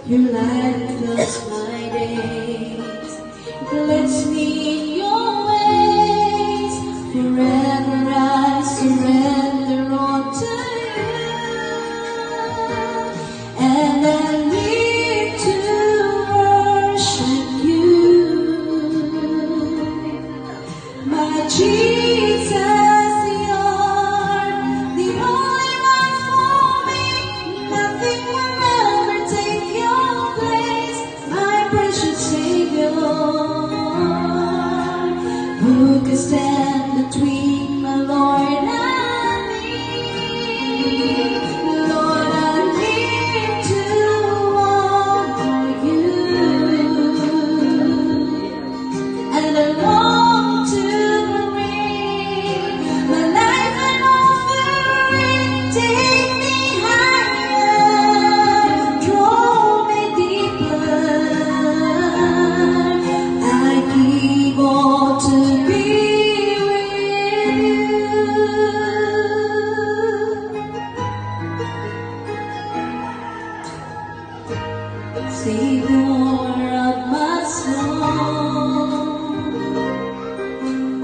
Your light fills my days. It lets me in your ways. Forever I surrender all to you. And I live to worship you. My Jesus, you're the only one for me. Nothing will ever take your place, my precious Savior. Who can stand between my Lord and me? Lord, I live to honor you, and I long to bring my life an offering. Take me higher, draw me deeper. I give all to be with you. Savior of my soul,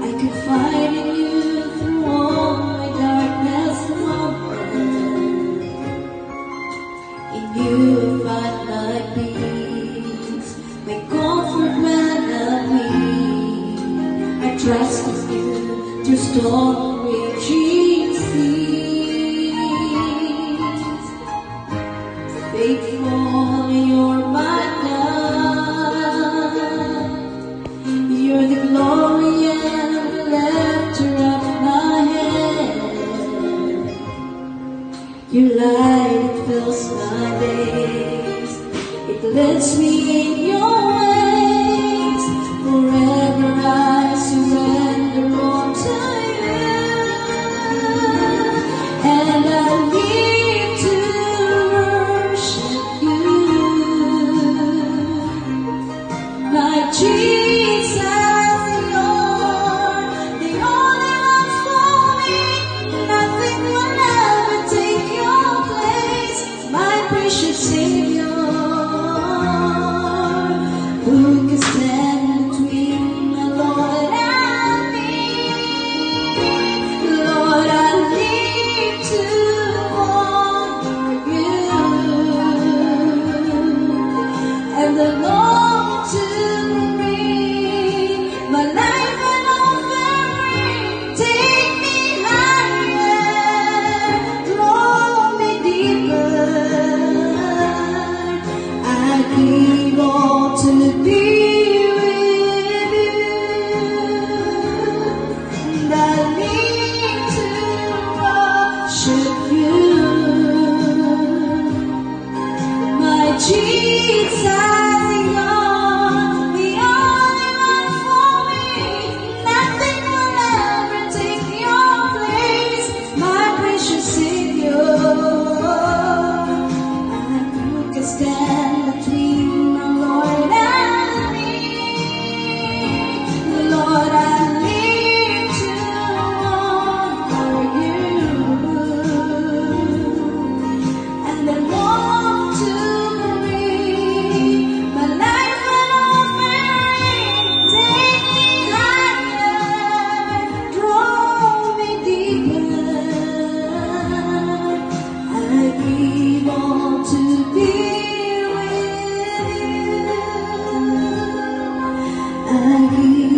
I confide in you through all my darkness and moment. In you I find my peace, my comfort when I'm weak. I trust in you through storm raging seas. Faithful, you're my God. You're the glory and the lifter of my head. Your light fills my days. It lets me in your ways. Forever I surrender all to you. And I live to worship you. My Jesus, you're the only one for me. Nothing will ever take your place, my precious Savior. Who can stand between my Lord and me? Lord, I live to honor you, and I long to bring my life an offering. Take me higher, draw me deeper. I give all to be with you, and I live to worship you. My Jesus, you're the only one for me. Nothing will ever take your place, my precious Savior. And who can stand between my Lord and me? Lord, I live to honor you, and I long to bring my life an offering. Take me higher, draw me deeper. I give all to be with you. I give